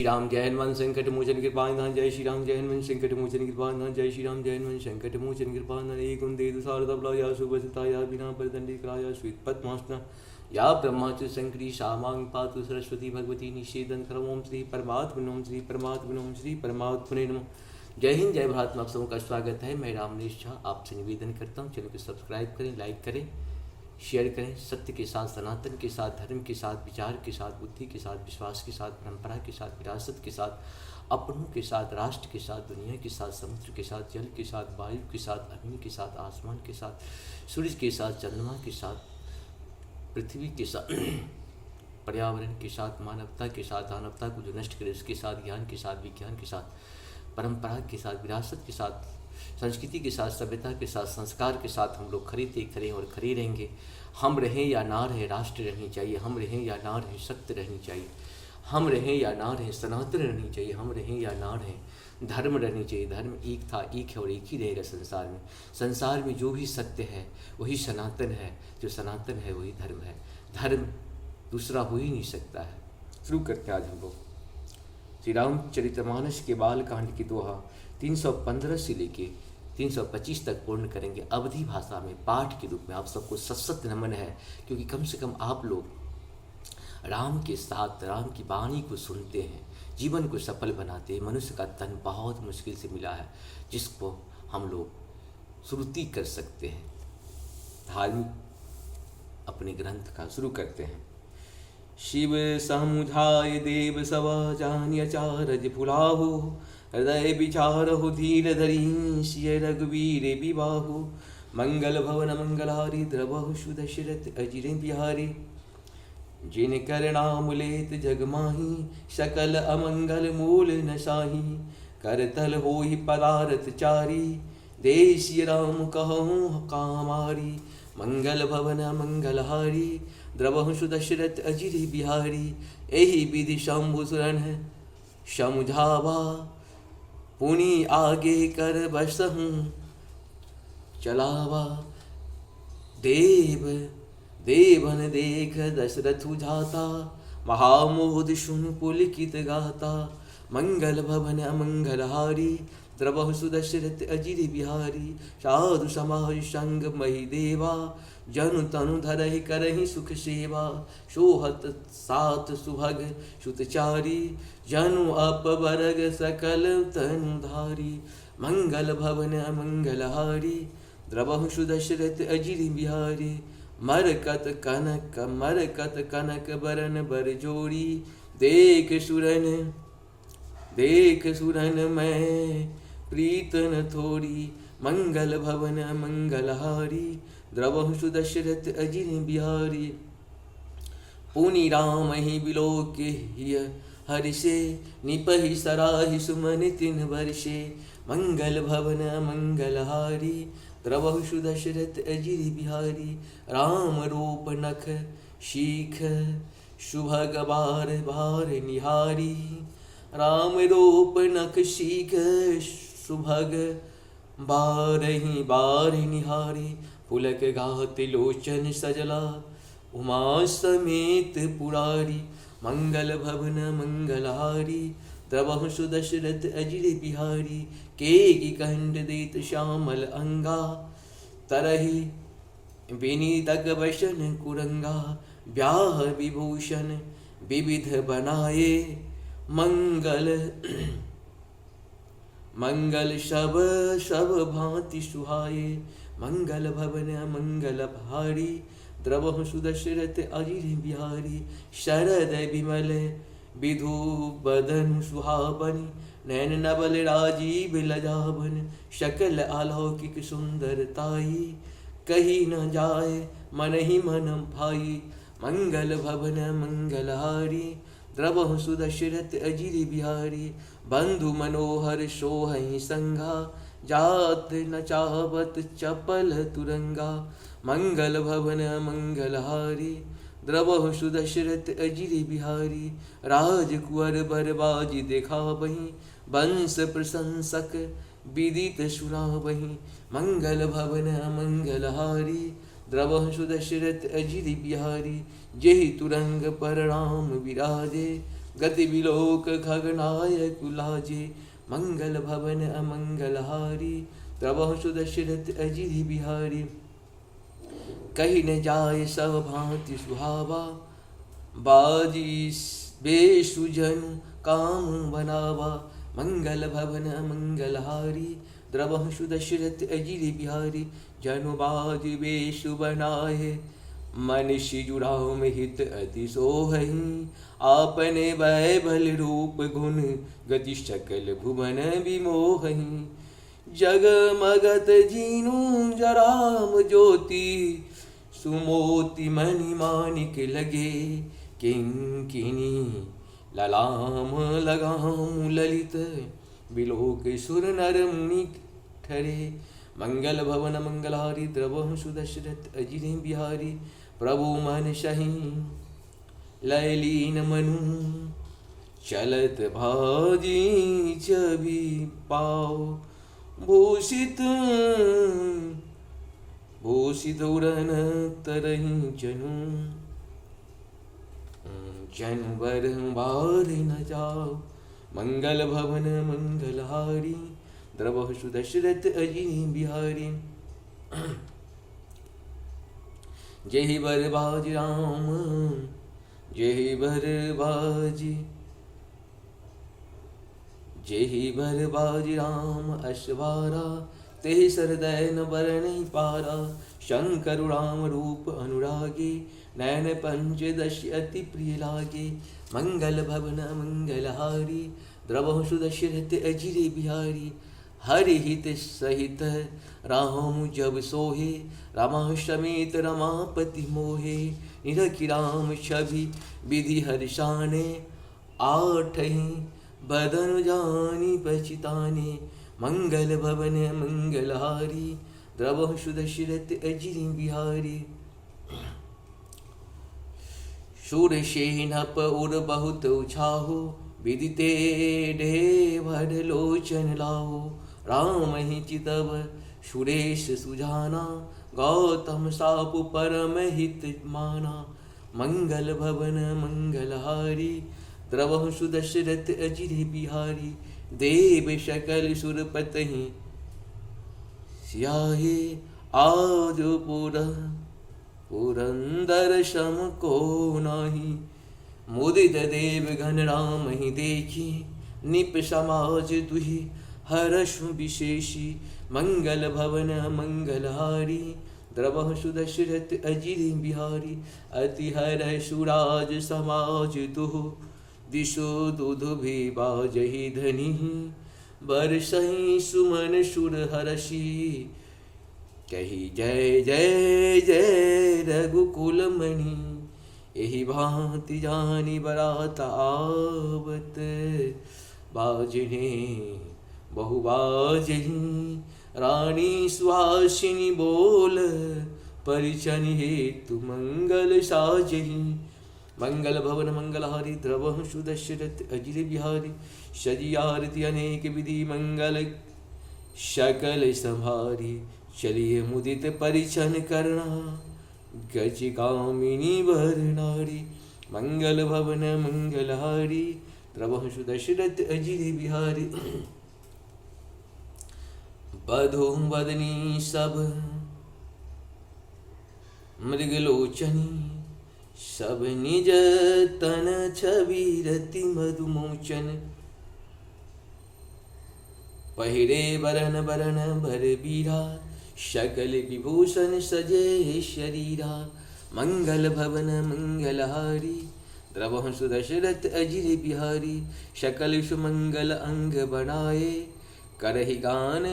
श्री राम जय हनुमान संकट मोचन कृपानिधान जय श्री राम जय हनुमान संकट मोचन कृपानिधान जय श्री राम जय हनुमान संकट मोचन कृपानिधान एक उन्दे दुसारदबलाया सुभसिताया बिना परदंडिकाया श्वेत पद्मासना या ब्रह्माच शंकरी शामांग पातु सरस्वती भगवती निषेधन करम ओम श्री परमात्मने ओम श्री परमात्मने ओम श्री परमात्मने नमः। जय हिंद जय भारत में आप सबों का स्वागत है। मैं रामनेश झा आपसे निवेदन करता हूँ चैनल को सब्सक्राइब करें, लाइक करें, शेयर करें। सत्य के साथ, सनातन के साथ, धर्म के साथ, विचार के साथ, बुद्धि के साथ, विश्वास के साथ, परंपरा के साथ, विरासत के साथ, अपनों के साथ, राष्ट्र के साथ, दुनिया के साथ, समुद्र के साथ, जल के साथ, वायु के साथ, अग्नि के साथ, आसमान के साथ, सूरज के साथ, चंद्रमा के साथ, पृथ्वी के साथ, पर्यावरण के साथ, मानवता के साथ, दानवता को जो नष्ट करे उसके साथ, ज्ञान के साथ, विज्ञान के साथ, परंपरा के साथ, विरासत के साथ, संस्कृति के साथ, सभ्यता के साथ, संस्कार के साथ हम लोग खड़े थे, खड़े और खड़े रहेंगे। हम रहें या ना रहें, राष्ट्र रहनी चाहिए। हम रहें या ना रहें, सत्य रहनी चाहिए। हम रहें या ना रहें, सनातन रहनी चाहिए। हम रहें या ना रहें, धर्म रहनी चाहिए। धर्म एक था, एक है और एक ही रहेगा संसार में। संसार में जो भी सत्य है वही सनातन है, जो सनातन है वही धर्म है। धर्म दूसरा हो ही नहीं सकता है। शुरू करते हैं आज हम लोग श्री रामचरितमानस के बाल कांड की दोहा 315 से लेके 325 तक पूर्ण करेंगे। अवधी भाषा में पाठ के रूप में आप सबको सत नमन है, क्योंकि कम से कम आप लोग राम के साथ राम की वाणी को सुनते हैं, जीवन को सफल बनाते हैं। मनुष्य का तन बहुत मुश्किल से मिला है, जिसको हम लोग श्रुति कर सकते हैं। धार्मिक अपने ग्रंथ का शुरू करते हैं। शिव समुझाय देव सब जान अचारज भुलाहो, हृदय विचारहु धीर धरी सिय रघुवीर विवाहो। मंगल भवन मंगलहारी द्रवहु सुदशरथ अजिर बिहारी, जिन कर नाम लेत जग माही, सकल अमंगल मूल न साही। करतल होहि पदारथ चारी, देसिय राम कहूँ कामारी। मंगल भवन मंगलहारी द्रवहु सुदशरथ अजिर बिहारी। एहि विधि शंभु सुरन समुझावा, पुनि आगे कर बसहु चलावा। देव देवन देख दशरथु जाता, महामोद सुन पुलकित गाता। मंगल भवन अमंगलहारी द्रवहु सुदशरथ अजिर बिहारी। साधु समाज संग मही देवा, जनु तनु धरहि करहि सुख सेवा। सोहत सात सुभग सुतचारी, जनु अपबरग सकल तनु धारी। मंगल भवन अमंगलहारी द्रवहु सुदशरथ अजिर बिहारी। मरकत कनक बरन बर जोड़ी, देख सुरन मैं प्रीतन थोड़ी। मंगल भवन मंगलहारी द्रवहु सुदशरथ अजिर बिहारी। पुनि राम ही बिलोक हर्षे, निपहि सराहि सुमन तिन वर्षे। मंगल भवन मंगलहारी द्रवहु सुदशरथ अजिर बिहारी। राम रूप नख शीख सुभग बार बार निहारी। राम रूप नख शीख सुभग बारहि बार निहारी। पुलक गात लोचन सजला, उमा समेत पुरारी। मंगल भवन मंगलहारी द्रवहु सुदशरथ अजिर बिहारी। केगी कंठ देत श्यामल अंगा, तरहि विनीतक वशन कुरंगा। ब्याह विभूषण विविध बनाए, मंगल शब भांति सुहाए। मंगल भवन मंगल भारी द्रवहु सुदशरथ अजिर बिहारी। शरद विमल विधु बदन सुहावनी, नैन नवल राजीव लजावन। शकल अलौकिक सुंदरताई, कही न जाए मन ही मन भाई। मंगल भवन मंगलहारी द्रवहु सुदशरथ अजिर बिहारी। बंधु मनोहर सोहहि संगा, जात न चाहवत चपल तुरंगा। मंगल भवन मंगलहारी द्रवहु सुदशरथ अजिर बिहारी। राजकुंवर बरबाजी देखावहि, वंश प्रशंसक विदित सुनावहि। मंगल भवन मंगलहारी द्रवहु दशरथ अजिर बिहारी। जेहि तुरंग पर राम विराजे, गति विलोक खगनायक लाजे, मंगल भवन अमंगलहारी, द्रवहु सुदशरथ अजिरि बिहारी। कही न जाय सब भांति सुहावा, बाजी बेसु जनु काम बनावा, मंगल भवन अमंगलहारी, द्रवहु सुदशरथ अजिरि बिहारी। जनु बाजी बेसु बनाए, मन शिजुराम हित अति सोहहि, आपने भय बल रूप गुण, गति सकल भुवन विमोहहि। जगमगत जीनु जराम ज्योति, सुमोति मणि मानिक लगे, किंकिनी ललाम लगाम ललित, बिलोक सुर नर मुनि ठरे। मंगल भवन मंगलहारी, द्रवहु सुदशरथ अजिरि बिहारी। प्रभु मन सही लयलीन मनु, चलत भाजी छवि पाओ, भूषित भूषित उड़न तरहि जनु, जनु बर बार न जाओ। मंगल भवन मंगलहारी, द्रवहु सुदशरथ अजिरि बिहारी। जेहि बर बाज राम, जेहि बर बाजी, जेहि बर बाज राम अश्वारा, तेहि सरदय न बरनि पारा। शंकर राम रूप अनुरागे, नयन पंचदश अति प्रिय लागे। मंगल भवन मंगलहारी, द्रवहु सुदशरथ अजिरि बिहारी। हरि हित सहित राम जब सोहे, रामा समेत रमापति मोहे। निरखि राम छवि विधि हर्षाने, आठहि बदन जानि पछिताने। मंगल भवन मंगलहारी, द्रवहु सुदशरथ अजिरि बिहारी। शूरसेनप उर बहुत उछाहो, विदिते ढेर लोचन लाहो। राम ही चितव सुरेश सुजाना, गौतम सापु परम हित माना। मंगल भवन मंगलहारी, द्रवहु सुदशरथ अजिरि बिहारी। देव सकल सुरपतहि सियाहे, आज पुरंदर सम को नाही। मुदित देव घन राम ही देखी, निप समाज दुहि हर्षु विशेषी। मंगल भवन मंगलहारी, द्रवहु सुदशरथ अजिरि बिहारी। अति हर्षु राज समाज दुहु, दिशो दुधु भी बाजहि धनि। बरसहि सुमन सुर हरषि, कही जय जय जय रघुकुल मणि। एहि भांति जानी बरात आवत, बाजने बहु बाजहि। रानी सुहासिनी बोल, परिचन हेतु मंगल साजहि। मंगल भवन मंगलहारी, द्रवहु सुदशरथ अजिरि बिहारी। सजी आरती अनेक विधि, मंगल सकल संभारी। चलिए मुदित परिचन करना, गज कामिनी वर नारी। मंगल भवन मंगलहारी, द्रवहु सुदशरथ अजिरि बिहारी। बधु बदनी सब मृगलोचनी, सब निज तन छवि रति मधुमोचन। पहिरे बरन बरन भर बीरा, सकल विभूषण सजे शरीरा। मंगल भवन मंगलहारी, द्रवहु सुदशरथ अजिरि बिहारी। सकल सुमंगल अंग बनाए, करहि गान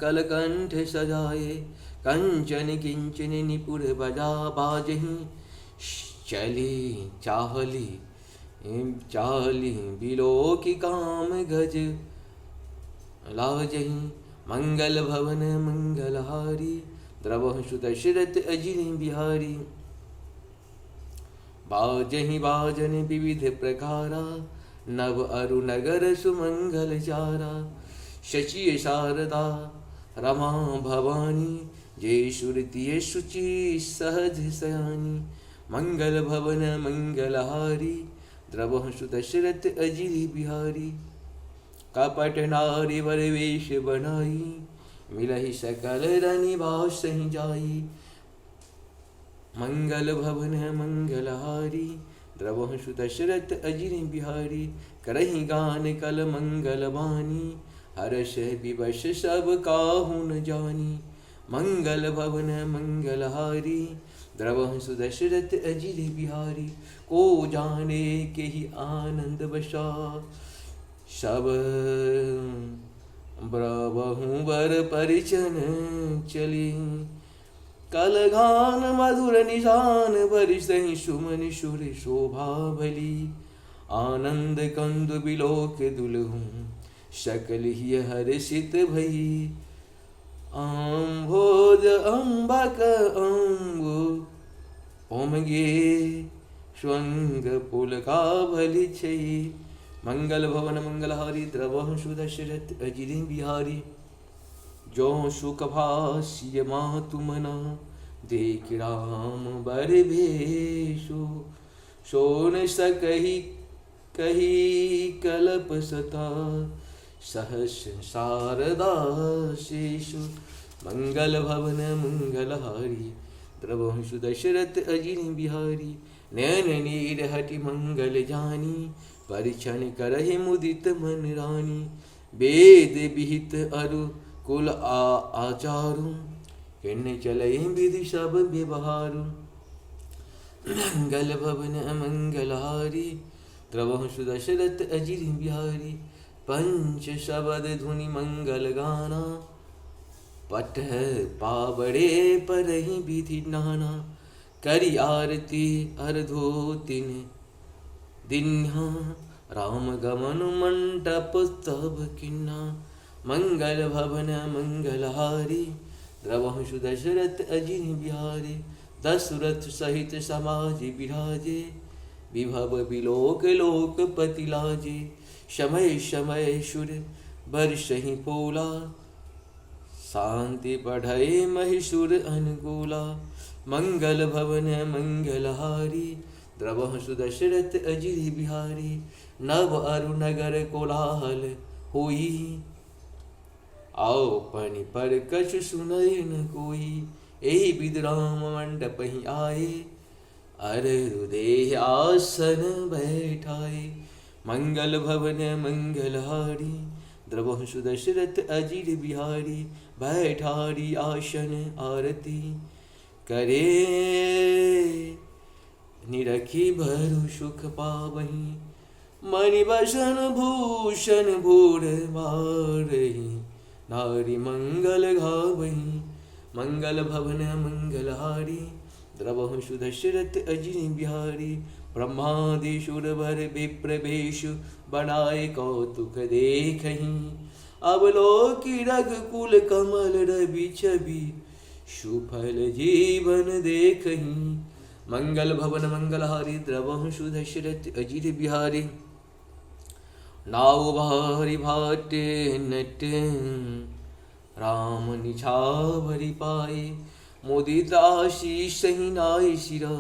कलकंठ सजाए। कंचन किंचन निपुर बजा बाजहि, चली चाहली चाली बिलोकी काम गज लाजहि। मंगल भवन मंगलहारी, द्रवहु सुदशरथ अजिरि बिहारी। बाजहि बाजन विविध प्रकारा, नव अरु नगर सुमंगल चारा। शची शारदा रमा भवानी, जय सुरति शुचि सहज सयानी। मंगल भवन मंगलहारी, द्रवहु सुदशरथ अजिर बिहारी। कपट नारी वर वेश बनाई, मिलहि सकल रनिवास सही जाई। मंगल भवन मंगलहारी, द्रवहु सुदशरथ अजिर बिहारी। करहि गान कल मंगल बानी, हर्ष विवश सब काहु न जानी। मंगल भवन मंगलहारी, द्रवहु सुदशरथ अजिर बिहारी। को जाने के ही आनंद बसा, सब ब्रवहु वर परिचन चली। कलघान मधुर निशान बरसहि सुमन सुर शोभा भली। आनंद कंद बिलोक दुलहु, सकल ही हर्षित भई। आम्भोज अम्बक अम्बु, ओमगे स्वंग पुलका भली छई। मंगल भवन मंगलहारी, द्रवहु सुदशरथ अजिर बिहारी। जो सुख भाष्य मातु मना, देख राम बर भेषु। सो न सकहि कही कल्प सता, सहस शारदा शेषु। मंगल भवन मंगलहारी, द्रवहु सुदशरथ अजिर बिहारी। नैन नीर हटि मंगल जानी, परिछन करहि मुदित मन रानी। वेद विहित अरु कुल आचारु, किन्ने चलहि विधि सब व्यवहारु। मंगल भवन मंगलहारी, द्रवहु सुदशरथ अजिर बिहारी। पंच शबद धुनि मंगल गाना, पठ पावड़े परहि विधि नाना। करि आरती अर्धोतिन दिन्हा, राम गमन मंटप तब किन्हा। मंगल भवन मंगलहारी, द्रवहु सुदशरथ अजिर बिहारी। दशरथ सहित समाज बिराजे, विभव बिलोक लोकपति लाजे। समय समय सुर बरसहि पोला, शांति बढ़ई महिषुर अनुकूला। मंगल भवन मंगलहारी, द्रवहु सुदशरथ अजिर बिहारी। नव अरु नगर कोलाहल होई, आओ पनि पर कछु सुनय न कोई। एहि विधि राम मंडप ही आए, अररु देह आसन बैठाए। मंगल भवन मंगलहारी, द्रवहु सुदशरथ अजिर बिहारी। बैठारी आसन आरती, करे निरखी भरु सुख पावहीं। मणि बसन भूषण भूर मारही, नारी मंगल गावहीं। मंगल भवन मंगलहारी, द्रवहु सुदशरथ अजिर बिहारी। ब्रह्मादि सुरवर विप्र वेश, बनाए कौतुक देखहीं। अवलोकि रघुकुल कमल रवि छवि, सुफल जीवन देखहीं। मंगल भवन मंगलहारी, द्रवहु सुदशरथ अजिर बिहारी। नाउ भारी भाट नट, राम निछावरि पाए। मुदित आशीष ही नाय शिरा,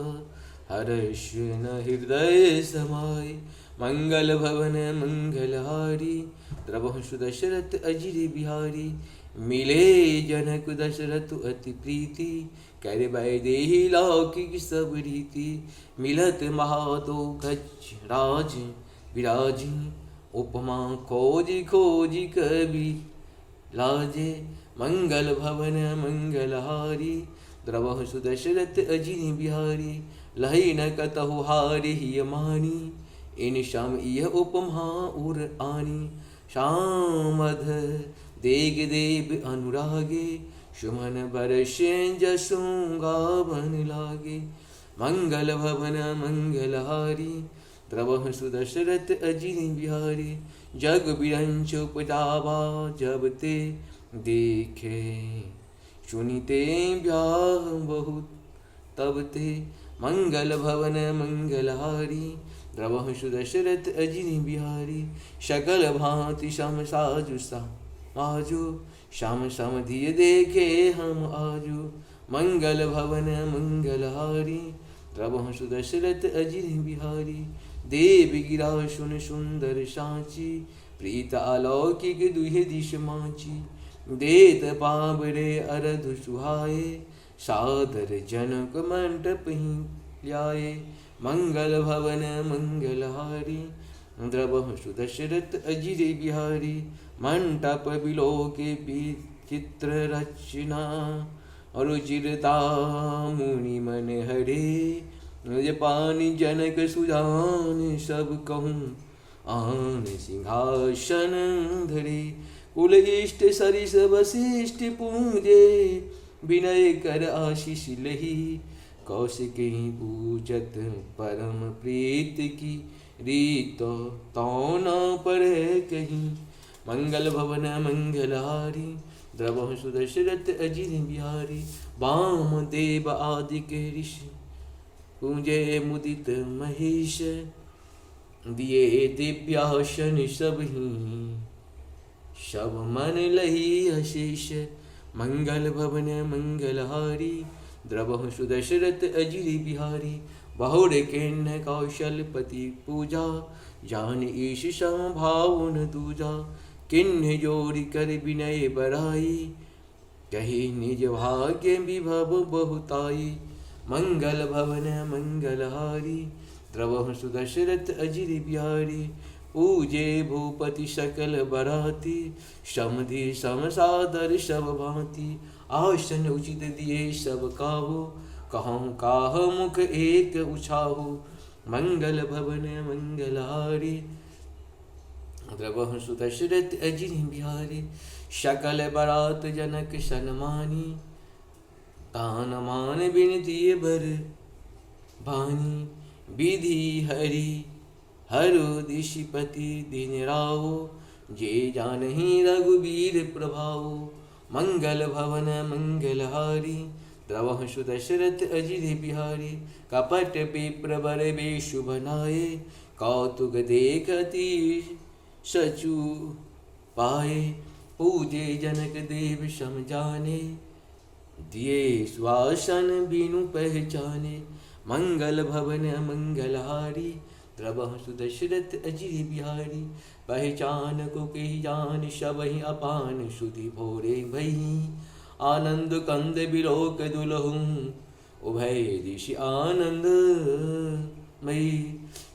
हर्ष न हृदय समाए। मंगल भवन मंगलहारी, द्रवहु सुदशरथ अजिर बिहारी। मिले जनक दशरथ अति प्रीति, कर वैदेही लौकिक सब रीति। मिलत महातो गज राज विराजी, उपमा खोजी खोजी कवि लाजे। मंगल भवन मंगलहारी, द्रवहु सुदशरथ अजिर बिहारी। लहि न कतहु हारि मानी, इन श्याम इह उपमा उर आनी। श्यामध देग देव अनुरागे, सुमन बरसे जसु गावन लागे। मंगल भवन मंगलहारी, द्रवहु सुदशरथ अजिर बिहारी। जग बिरंच उपजावा जब ते, देखे सुनिते ब्याह बहुत तब ते। मंगल भवन मंगलहारी, द्रवहु सुदशरथ अजिर बिहारी। सकल भांति सम साजु समाजो, श्याम समधिय देखे हम आजो। मंगल भवन मंगलहारी, द्रवहु सुदशरथ अजिर बिहारी। देव गिरा सुन सुंदर सांची, प्रीत अलौकिक दुहे दिश माची। देत पावरे अरधु सुहाए, सादर जनक मंडप ही ल्याए। मंगल भवन मंगलहारी, द्रवहु सुदशरथ अजिर बिहारी। मंडप बिलोके चित्र रचना, रुचिरता मुनि मन हरे। पानी जनक सुजान सब कहूँ, आन सिंहासन धरे। कुल इष्ट सरिस वशिष्ठ पूजे, विनय कर आशीष लही। कौशिक पूजत परम प्रीत की, रीत तो न पढ़े कहीं। मंगल भवन मंगलहारी, द्रवहु सुदशरथ अजिर बिहारी। वाम देव आदि के ऋषि, पूजे मुदित महेश। दिए दिव्यासन सबहि, सब मन लही अशेष। मंगल भवन मंगलहारी, द्रवहु सुदशरथ अजिर बिहारी। बहुर किन्न कौशलपति पूजा, जान ईश समभाव न दूजा। किन्न जोरि कर विनय बड़ाई, कही निज भाग्य विभव बहुताई। मंगल भवन मंगलहारी, द्रवहु सुदशरथ अजिर बिहारी। पूजे भूपति सकल बराती, समधि समसादर सब भांति। आसन उचित दिए सब काहू, कहूँ काह मुख एक उछाहू। मंगल भवन मंगलहारी, द्रवहु सुदशरथ अजिर बिहारी। सकल बरात जनक सन्मानी, तान मान विनती बर भानी। विधि हरि हरु दिशिपति दिन राव, जे जानहि रघुवीर प्रभाव। मंगल भवन मंगलहारी, द्रवहु सुदशरथ अजिर बिहारी। कपट विप्र बर बेशु बनाए, कौतुक देखती सचु पाए। पूजे जनक देव सम जाने, दिए सुआसन बिनु पहचाने। मंगल भवन मंगलहारी, द्रवहु सुदशरथ अजिर बिहारी। पहचान को कही जान सबहि, अपान सुधि भोरे भई। आनंद कंद बिलोक दुलहूँ, उभय दिशि आनंद मई।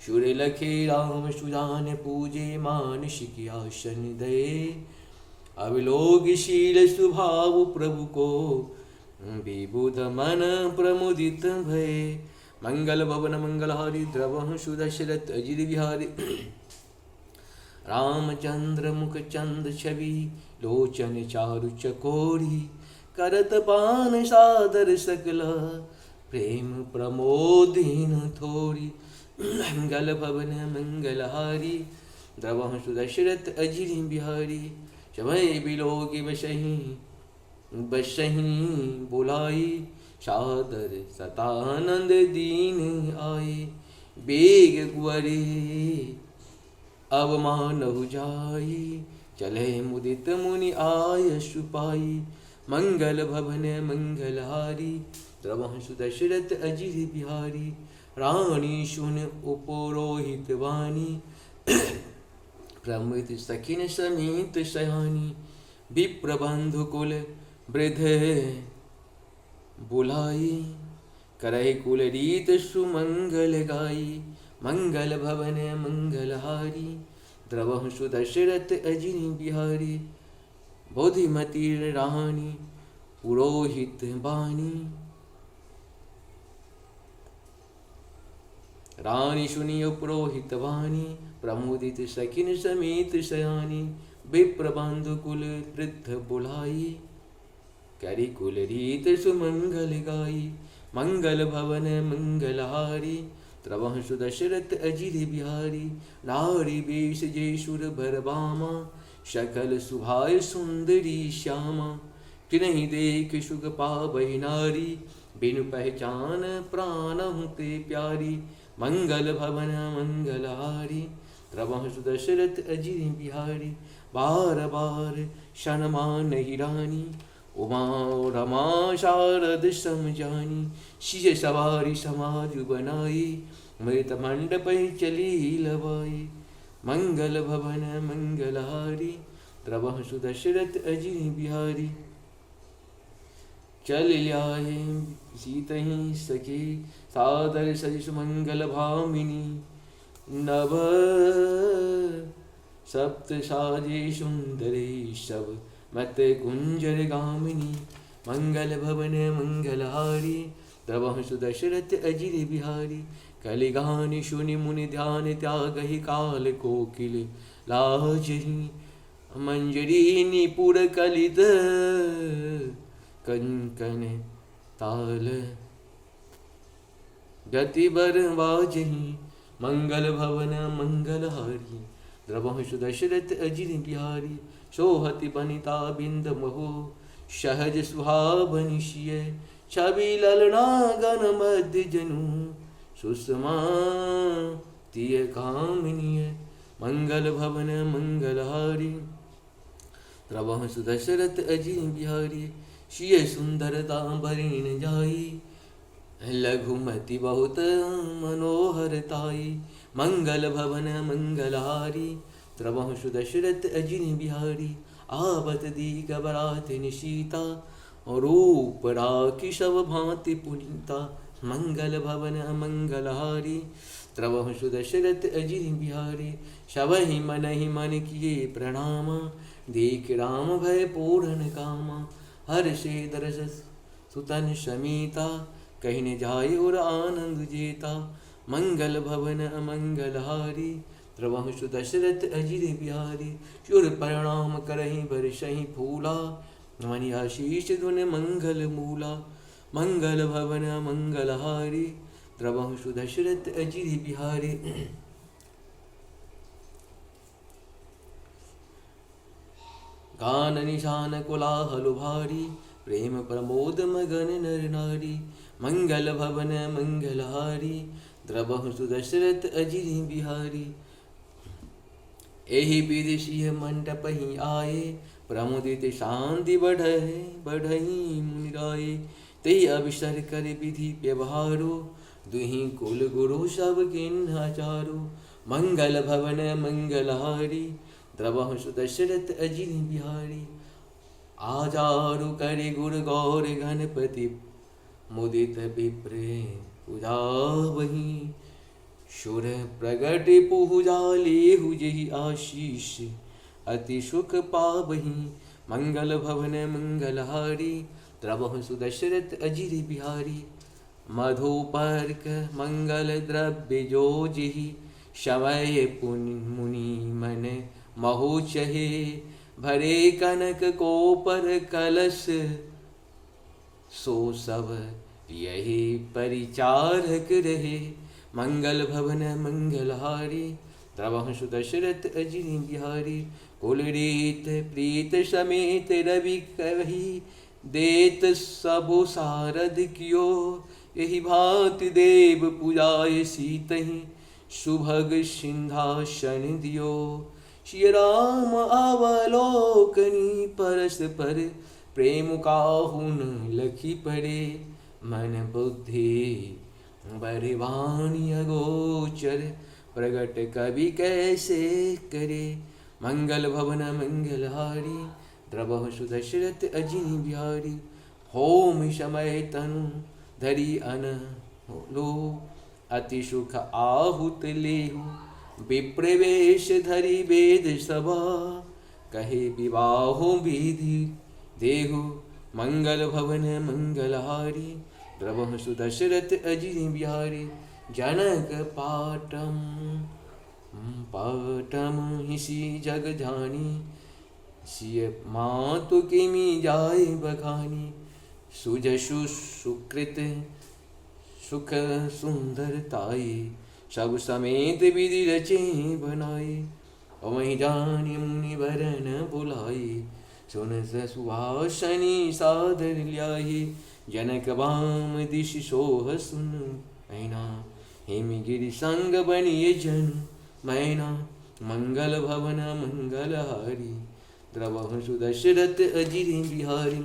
सुर लखे राम सुजान पूजे, मानस की आसन दये। अवलोक शील स्वभाव प्रभु को, विबुध मन प्रमुदित भय। मंगल भवन मंगलहारी, द्रवहु सुदशरथ अजिर बिहारी। रामचंद्र मुख चंद छवि, लोचन चारु चकोरी। करत पान सादर सकला, प्रेम प्रमोदिन थोरी। मंगल भवन मंगलहारी, द्रवहु सुदशरथ अजिर बिहारी। समय बिलोक बसहि बुलाई, सादर सतानंद दीन आए। बेग कुंवरे अवमानहु जाई, चले मुदित मुनि आय सुपाई। मंगल भवन मंगलहारी, द्रवहु सुदशरथ अजिर बिहारी। रानी सुन उपरोहित वाणी, प्रमृत सखिन समीत सयानी। विप्र बंधु कुल वृद्ध बुलाई, करहि कुल रीत सुमंगल गाई। मंगल भवन मंगलहारी, द्रवहु सुदशरथ अजिर बिहारी। बोधिमती रानी पुरोहित बानी, रानी सुनियो पुरोहित वाणी। प्रमुदित सखिन समेत सयानी, विप्र बंधु कुल वृद्ध बुलाई। करि कुल रीत सुमंगल गाई। मंगल भवन मंगलहारी, द्रवहु सुदशरथ अजिर बिहारी। नारी वेश जे सुर भर बामा, सकल सुभाय सुंदरी श्यामा। तिन्हि देख सुख पावहि नारी, बिनु पहचान प्राणहु ते प्यारी। मंगल भवन मंगलहारी, द्रवहु सुदशरथ अजिर बिहारी। बार बार शनमानहि रानी, उमा रमा शारद समझानी। शीश सवारी समाज बनाई, मृत मंडप चली लवाई। मंगल भवन मंगलहारी द्रवह सुदशरथ अजिर बिहारी। चल ल्याए सीतहि सखी सादर सरिस मंगल भामिनी। नभ सप्त साजे सुंदरे सब मत कुंजर गामिनी। मंगल भवन मंगलहारी द्रवह सुदशरथ अजिर बिहारी। कलिगान शुनि मुनि ध्यान त्यागहि काल कोकिल लाजहि। मंजरी निपुर कलित कंकन ताल गति बर बाजहि। मंगल भवन मंगलहारी द्रवह सुदशरथ अजिर बिहारी। सोहति बनिता बिंद मोह सहज सुहावनि सिय। छवि ललना गण मध्य जनु सुषमा तिय कामिनीय। मंगल भवन मंगलहारी द्रवह सुदशरथ अजिर बिहारी। सिय सुंदरता बरिन जाई लघुमति बहुत मनोहरताई। मंगल भवन मंगलहारी द्रवह सुदशरथ अजिर बिहारी। आवत दीग बरात निशीता रूप राखी सब भांति पुनीता। मंगल भवन मंगलहारी द्रवह सुदशरथ अजिर बिहारी। शबहि मनहि मन किए प्रणाम देख राम भय पूर्ण कामा। हर्षे दरस सुतन शमीता कहीं न जाय और आनंद जेता। मंगल भवन मंगलहारी द्रवह सुदशरथ अजिर बिहारी। शुर प्रणाम करहि बरसहि फूला मनि आशीष धुन मंगल मूला। मंगल भवन मंगलहारी द्रवह सुदशरथ अजिर बिहारी। गान निशान कोलाहल भारी प्रेम प्रमोद मगन नर नारी। मंगल भवन मंगलहारी द्रवह सुदशरथ अजिर बिहारी। एहि विधि सिंह मंडप ही आए प्रमुदित शांति बढ़ई मुनिराए। तेहि अवसर कर विधि व्यवहारो दुहि कुल गुरु सब किन्हा चारो। मंगल भवन मंगलहारी द्रवह सुदशरथ अजिर बिहारी। आचारु करे गुर गौर गणपति मुदित विप्र पूजावहि। शुर प्रगट पूजा लेहु जेहि आशीष अति सुख पावहि। मंगल भवन मंगलहारी द्रवह सुदशरथ अजिर बिहारी। मधुपर्क मंगल द्रव्य जोजिहि शवय मुनि मन महु चहे। भरे कनक कोपर कलश सो सब यही परिचारक रहे। मंगल भवन मंगलहारी द्रवह सुदशरथ अजिर बिहारी। कुलरीत प्रीत समेत रवि कहि देत सबो सारद कियो। यही भांति देव पूजाय सीतहि सुभग सिंहासन दियो। श्री राम अवलोकनी परस पर प्रेम काहुन लखी पड़े। मन बुद्धि बरवाणी अगोचर प्रगट कवि कैसे करे। मंगल भवन मंगलहारी द्रवह सुदशरथ अजिर बिहारी। होम समय तनु धरि अन लो अति सुख आहुत लेहु। विप्रवेश धरि वेद सभा कहे विवाहो विधि देहु। मंगल भवन मंगलहारी द्रवह सुदशरथ अजिर बिहारी। जनक पाटम हिसी जग जानी। सिय मातु किमि जाय बखानी। सुजसु सुकृत सुख सुंदरताई। सब समेत विधि रचे बनाई। अवहि जानि मुनि वरन बुलाई। सुन सुहासनी सादर ल्याही। जनक वाम दिश सोह सुन मैना। हेमगिरि संग बनिए जन मैना। मंगल भवन मंगलहारी द्रवह सुदशरथ अजिर बिहारी।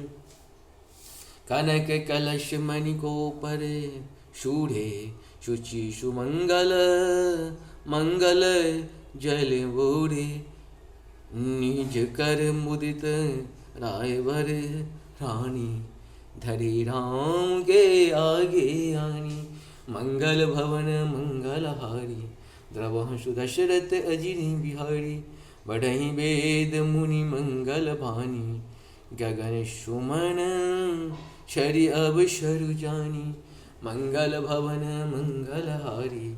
कनक कलश मणि को पर शूढ़े शुचि सुमंगल मंगल जल बोरे, निज कर मुदित रायवर रानी, धरे राम के आगे आनी। मंगल भवन मंगलहारी, द्रवहु दशरथ अजिरि बिहारी, बढ़हि वेद मुनि मंगल भानी, गगन सुमन शरि अवसरु जानी। मंगल भवन मंगलहारी,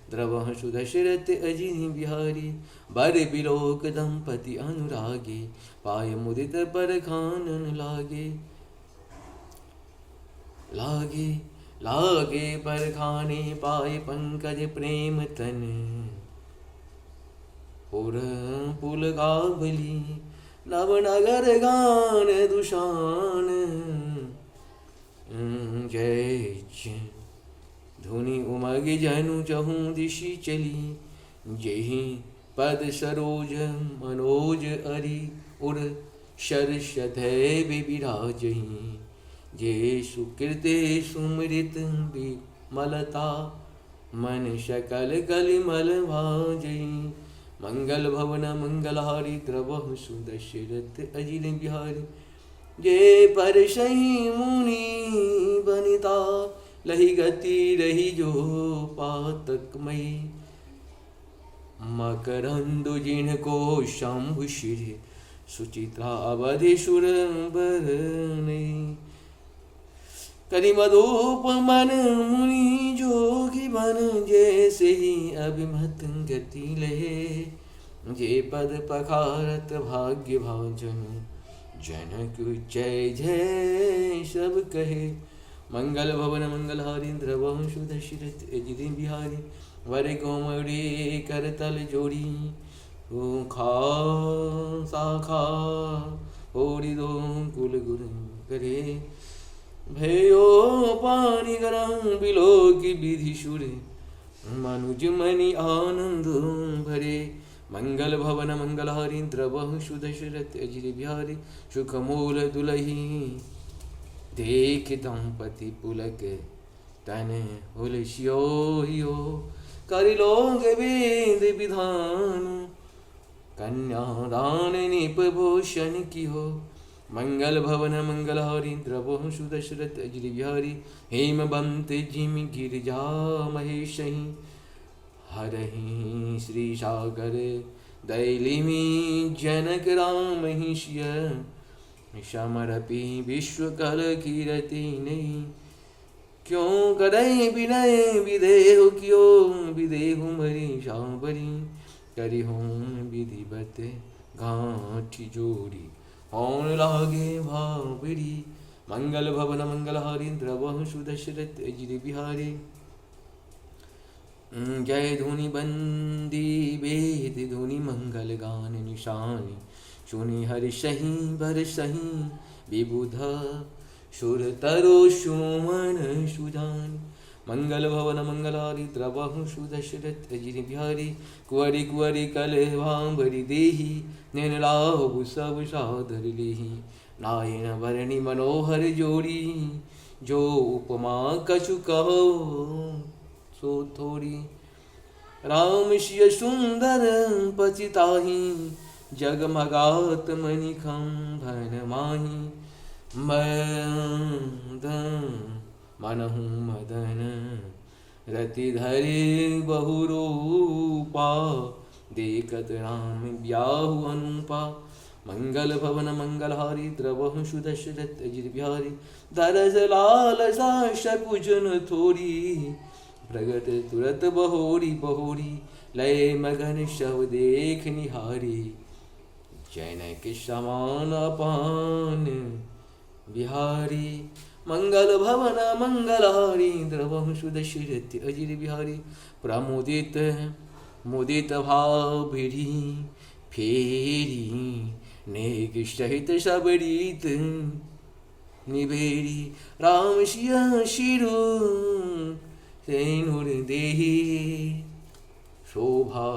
द्रवहु दशरथ अजिरि बिहारी, बर बिलोक दंपति अनुरागी, पाय मुदित परखानन लागे। लागे लागे परखाने पाए पंकज प्रेम तन, पुर पुल गावली नवनगर गान दुशान। जय जय धुनि उमग जनु चहु दिशि चली, जेहि पद सरोज मनोज अरि, उर शरशधै विराजहि। जे सुकृते सुमृत विमलता, मन सकल कलिमल भाजहि। मंगल भवन मंगलहारी, द्रवहु दशरथ अजिरि बिहारी, जे परसहि मुनि बनिता, लहि गति रही जो पातकमयी। मकरंदु जिनको शंभु शिर, सुचित्रा अवधि सुर बरनई। करिमदोप मन मुनि जोगी बन, जैसे ही अभिमत गति लहे। जे पद पखारत भाग्य भाजन, जनक जय जय सब कहे। मंगल भवन मंगलहारी, द्रवहु दशरथ अजिरि बिहारी, वर कोमड़ी करतल जोड़ी, खा शाखा होरी दो कुल गुरु करे। भयो पानी गरम बिलो की विधि सुरे, मनुज मणि आनंद भरे। मंगल भवन मंगलहारी, द्रवहु दशरथ अजिरि बिहारी, सुख मूल दुलही देख दंपति पुलक, तन हुलसियो हियो करिलोग वेद विधान। कन्यादान निप भूषण की हो, मंगल भवन मंगलहारी, द्रवहु दशरथ अजिरि बिहारी, हेमबंत जिमि गिरिजा महेशहि। हरहि श्री सागर दैलिमि, जनक राम हिष्य, समरपि विश्व कल कीरति नहीं। क्यों करई विनय विदेहु, क्यों विदेहु मरी शाबरी, करिहु विधिवत गांठी जोड़ी, कौन लागे भावरी। मंगल भवन मंगलहारी, द्रवहु दशरथ अजिरि बिहारी, जय धुनि बंदी वेद धुनि मंगल गान निशानी। सुनि हर्षहि बरसहि विबुध, सुर तरु सुमन सुजान। मंगल भवन मंगलहारी, द्रवहु दशरथ अजिरि बिहारी, कुंवरि कुंवरि कलभांबरि देहि, नैन लाहु सब सादर लेहि। नायन वरनि मनोहर जोड़ी, जो उपमा कछु कहो सो थोड़ी। राम सिय सुंदर पचिताहि, जगमगात मणिखंभन माहि। मनहु मदन रति धरे बहुरूपा, देखत राम ब्याहु अनुपा। मंगल भवन मंगलहारी, द्रवहु दशरथ अजिरि बिहारी, दरस लालसा शकुजन थोरी, प्रगट तुरत बहोरी बहोरी। लय मगन शव देख निहारी, जनक समान अपान बिहारी। मंगल भवन मंगलहारी, द्रवहु दशरथ अजिरि बिहारी, प्रमुदित मुदित भाव भिड़ी, फेरी नेक सहित सब रीत निबेरी। राम सिया शिरु सेनुर देहि, शोभा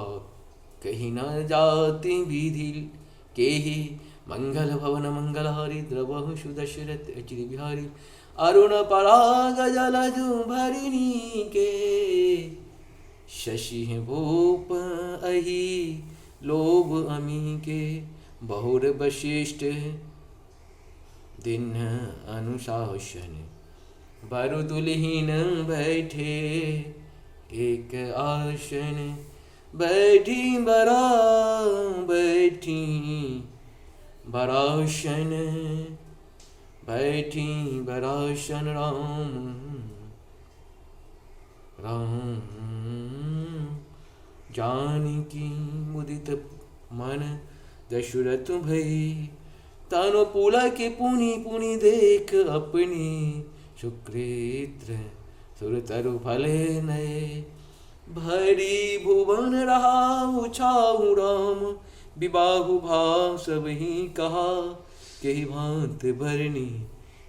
कहीं न जाति विधि केहि। मंगल भवन मंगलहारी, द्रवहु दशरथ अजिरि बिहारी, अरुण पराग जलधु भरिणी के, शशि भूप अहि लोभ अमी के, बहुर वशिष्ठ दिन अनुशासन, बरु दुलहीन बैठे एक आसन, बैठी बरासन, बैठी बरासन राम राम, जानकी मुदित मन दशरथ भई, तनु पुलक पुनि पुनि देख अपनी, शुक्रेत्र सुरतरु फले नये, भरी भुवन रहा छाऊ राम, विबाहु भाव सब ही कहा, के भांत भरनी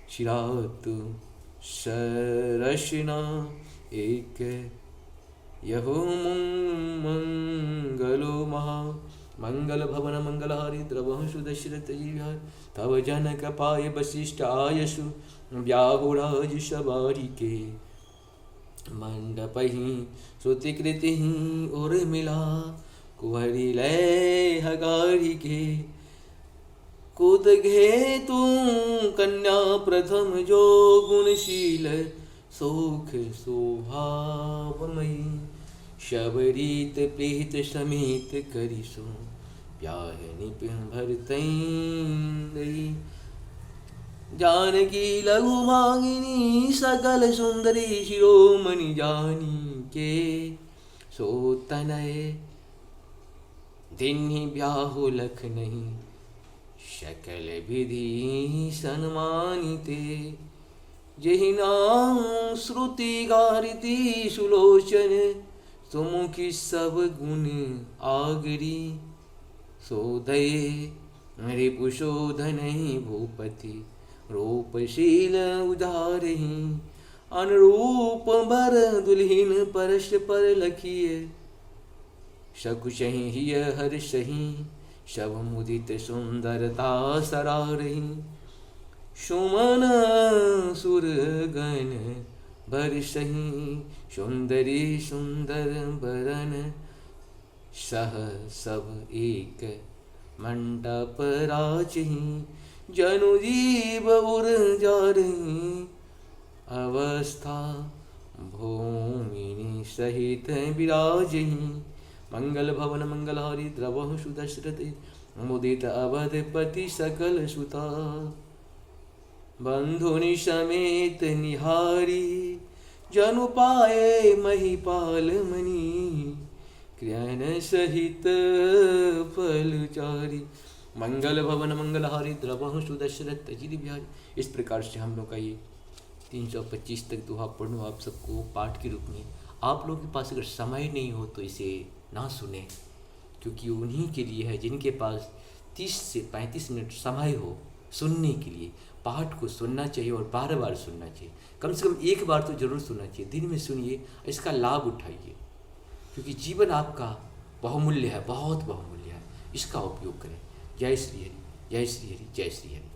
शिरातु सरसना, एक यहो मंगलो महा, मंगल भवन मंगलहारी द्रवहु दशरथ जी, तव जनक पाय वशिष्ठ आयसु, व्याहुराज सवारी के, मंडपहि श्रुतिकृति उर मिला, कुहरी लय हगारी के, कुद घे तू कन्या प्रथम जो, गुणशील सोख शोभावमयी, शबरीत प्रीत समेत करिसो, ब्याह निप भरतई, जानकी लघु भागिनी सकल सुंदरी, शिरोमणि जानी के, सो तनय दिन्हि ब्याहु लख नहीं, सकल विधि सन्मानिते, जेहि नाम श्रुति गारिती सुलोचन, सुमुखी सब गुण आगरी, सोदये रिपुशोधन भूपति, रूपशील उदारही, अनुरूप बर दुल्हीन परश पर लखिए, सकुशहि हिय हर्षहि, शब मुदित सुंदरता सरारही, सुमन सुरगण बरसहि, सुंदरी सुंदर बरन, सह सब एक मंडप राचहि, जनु जीव उर जारहि, अवस्था भूमिनि सहित विराजहि, मंगल भवन मंगलहारी द्रवहु सुदशरथ, मुदित अवधपति सकल सुता, बंधुनि समेत निहारी, जनु पाए महिपाल मणि, कृयन सहित फलचारी, मंगल भवन मंगलहारी द्रवहु सुदशरथ अजित बिहारी। इस प्रकार से हम लोग का ये 325 तक दोहा पढ़ूँ आप सबको पाठ के रूप में। आप लोगों के पास अगर समय नहीं हो तो इसे ना सुने, क्योंकि उन्हीं के लिए है जिनके पास 30 से 35 मिनट समय हो सुनने के लिए। पाठ को सुनना चाहिए और बार बार सुनना चाहिए, कम से कम एक बार तो जरूर सुनना चाहिए। दिन में सुनिए, इसका लाभ उठाइए, क्योंकि जीवन आपका बहुमूल्य है, बहुत बहुमूल्य है। इसका उपयोग करें। जय श्री हरि, जय श्री हरि, जय श्री हरि।